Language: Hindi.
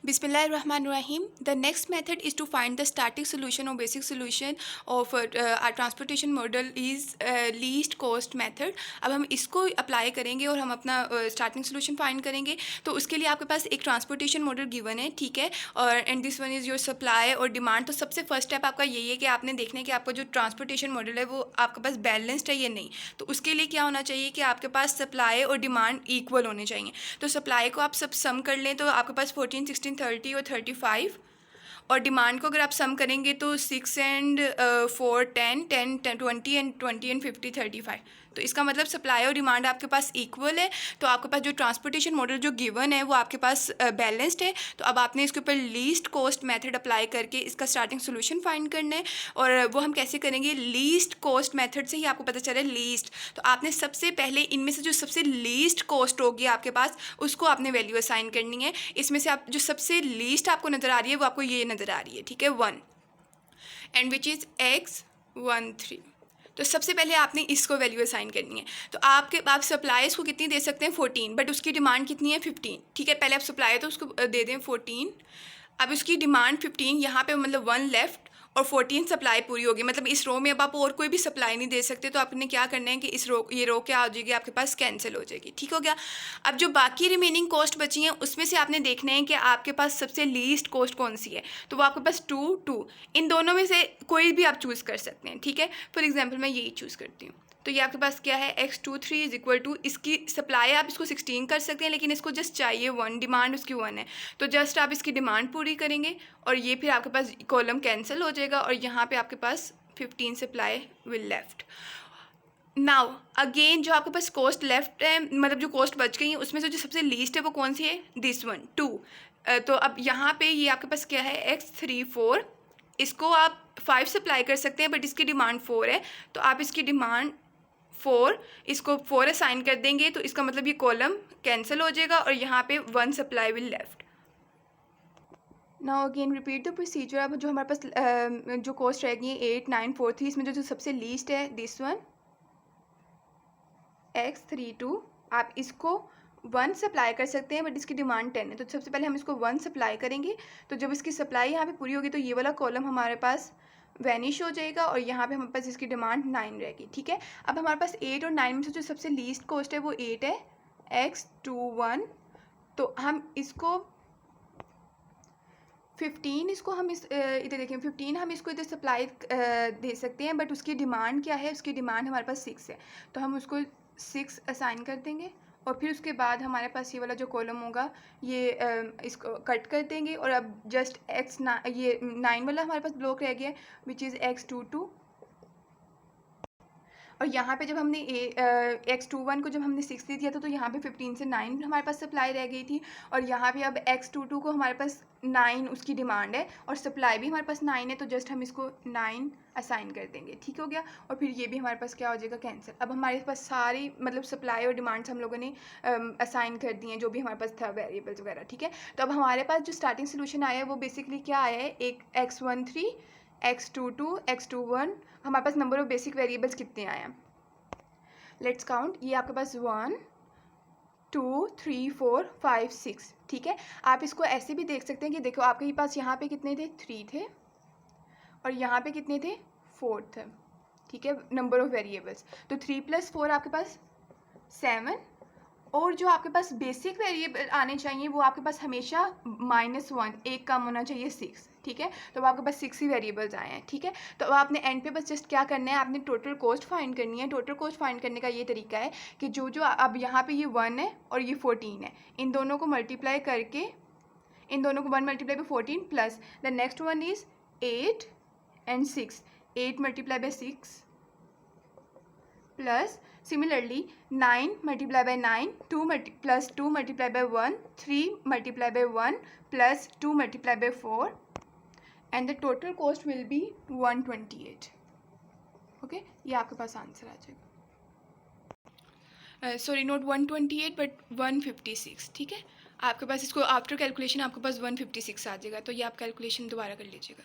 Bismillahirrahmanirrahim. The next method is to find the static solution or basic solution of our transportation model is least cost method. अब हम इसको अप्लाई करेंगे और हम अपना स्टार्टिंग सोल्यूशन फाइंड करेंगे. तो उसके लिए आपके पास एक ट्रांसपोर्टेशन मॉडल गिवन है, ठीक है, और and this one is your supply और डिमांड. तो सबसे फर्स्ट स्टेप आपका यही है कि आपने देखना है कि आपका जो ट्रांसपोर्टेशन मॉडल है वो आपके पास बैलेंस्ड है या नहीं. तो उसके लिए क्या होना चाहिए कि आपके पास सप्लाई और डिमांड इक्वल होने चाहिए. तो सप्लाई को आप सब सम कर लें तो आपके पास 14, 16, 30 और 35, और डिमांड को अगर आप सम करेंगे तो 6 एंड 4 10 10 20 एंड 20 एंड 50 35. तो इसका मतलब सप्लाई और डिमांड आपके पास इक्वल है. तो आपके पास जो ट्रांसपोर्टेशन मॉडल जो गिवन है वो आपके पास बैलेंस्ड है. तो अब आपने इसके ऊपर लीस्ट कॉस्ट मेथड अप्लाई करके इसका स्टार्टिंग सोल्यूशन फाइंड करना है. और वो हम कैसे करेंगे, लीस्ट कॉस्ट मेथड से ही आपको पता चले लीस्ट. तो आपने सबसे पहले इनमें से जो सबसे लीस्ट कॉस्ट होगी आपके पास उसको आपने वैल्यू असाइन करनी है. इसमें से आप जो सबसे लीस्ट आपको नज़र आ रही है वो आपको ये नज़र आ रही है, ठीक है, 1, एंड विच इज़ X13. तो सबसे पहले आपने इसको वैल्यू असाइन करनी है. तो आप सप्लायर्स को कितनी दे सकते हैं, 14, बट उसकी डिमांड कितनी है, 15, ठीक है. पहले आप सप्लायर तो उसको दे दें 14. अब उसकी डिमांड 15, यहाँ पे मतलब 1 लेफ्ट और 14 सप्लाई पूरी होगी. मतलब इस रो में अब आप और कोई भी सप्लाई नहीं दे सकते. तो आपने क्या करना है कि ये रो क्या हो जाएगी आपके पास, कैंसिल हो जाएगी, ठीक हो गया. अब जो बाकी रिमेनिंग कॉस्ट बची हैं उसमें से आपने देखना है कि आपके पास सबसे लीस्ट कॉस्ट कौन सी है. तो वो आपके पास 2 2, इन दोनों में से कोई भी आप चूज़ कर सकते हैं, ठीक है. फॉर एग्जाम्पल मैं यही चूज़ करती हूँ. तो ये आपके पास क्या है, X23 इज इक्वल टू, इसकी सप्लाई आप इसको 16 कर सकते हैं लेकिन इसको जस्ट चाहिए 1, डिमांड उसकी 1 है. तो जस्ट आप इसकी डिमांड पूरी करेंगे और ये फिर आपके पास कॉलम कैंसिल हो जाएगा और यहाँ पे आपके पास 15 supply will left. Now again जो आपके पास कॉस्ट लेफ्ट है, मतलब जो कॉस्ट बच गई है उसमें से जो सबसे लीस्ट है वो कौन सी है, दिस वन 2. तो अब यहाँ पे ये आपके पास क्या है, X34. इसको आप 5 सप्लाई कर सकते हैं बट इसकी डिमांड 4 है. तो आप इसकी डिमांड 4, इसको 4 असाइन कर देंगे तो इसका मतलब ये कॉलम कैंसिल हो जाएगा और यहाँ पे 1 supply will left. Now again repeat the procedure. अब जो हमारे पास जो कॉस्ट रहेगी 8 9 4 3, इसमें जो सबसे लीस्ट है दिस वन X32. आप इसको 1 सप्लाई कर सकते हैं बट इसकी डिमांड 10 है. तो सबसे पहले हम इसको 1 सप्लाई करेंगे. तो जब इसकी सप्लाई यहाँ पे पूरी होगी तो ये वाला कॉलम हमारे पास वैनिश हो जाएगा और यहाँ पे हमारे पास इसकी डिमांड 9 रहेगी, ठीक है. अब हमारे पास 8 और 9 में से जो सबसे लीस्ट कॉस्ट है वो 8 है, X21. तो हम इसको 15, इसको हम इधर देखें 15 हम इसको इधर सप्लाई दे सकते हैं बट उसकी डिमांड क्या है, उसकी डिमांड हमारे पास 6 है. तो हम उसको 6 असाइन कर देंगे और फिर उसके बाद हमारे पास ये वाला जो कॉलम होगा ये इसको कट कर देंगे और अब जस्ट ये 9 वाला हमारे पास ब्लॉक रह गया विच इज़ X22. और यहाँ पे जब हमने X21 को जब हमने 6 दे दिया था तो यहाँ पे 15 से 9 हमारे पास सप्लाई रह गई थी. और यहाँ पे अब X22 को हमारे पास 9 उसकी डिमांड है और सप्लाई भी हमारे पास 9 है. तो जस्ट हम इसको 9 असाइन कर देंगे, ठीक हो गया. और फिर ये भी हमारे पास क्या हो जाएगा, कैंसिल. अब हमारे पास सारी मतलब सप्लाई और डिमांड्स हम लोगों ने असाइन कर दी हैं जो भी हमारे पास था वेरिएबल्स वगैरह, ठीक है. तो अब हमारे पास जो स्टार्टिंग सोल्यूशन आया है वो बेसिकली क्या आया है, एक X13 X22 X21. हमारे पास नंबर ऑफ बेसिक वेरिएबल्स कितने आए हैं, लेट्स काउंट. ये आपके पास 1 2 3 4 5 6, ठीक है. आप इसको ऐसे भी देख सकते हैं कि देखो आपके पास यहाँ पे कितने थे, 3 थे और यहाँ पे कितने थे, 4 थे, ठीक है, नंबर ऑफ वेरिएबल्स. तो 3 + 4 आपके पास 7. और जो आपके पास बेसिक वेरिएबल आने चाहिए वो आपके पास हमेशा -1, एक कम होना चाहिए 6, ठीक है. तो आपके पास 6 ही वेरिएबल्स आए हैं, ठीक है. तो अब आपने एंड पे बस जस्ट क्या करना है, आपने टोटल कॉस्ट फाइंड करनी है. टोटल कॉस्ट फाइंड करने का ये तरीका है कि जो अब यहाँ पे ये 1 है और ये 14 है, इन दोनों को मल्टीप्लाई करके, इन दोनों को 1 × 14 plus the next one is 8 and 6. 8 × 6 plus similarly 9 × 9, 2 plus 2 × 1, 3 × 1 plus 2 × 4, and the total cost will be 128. Okay, ये आपके पास आंसर आ जाएगा. सॉरी, नॉट 128 बट 156, ठीक है. आपके पास इसको आफ्टर कैलकुलेशन आपके पास 156 आ जाएगा. तो ये आप कैलकुलेशन दोबारा कर लीजिएगा.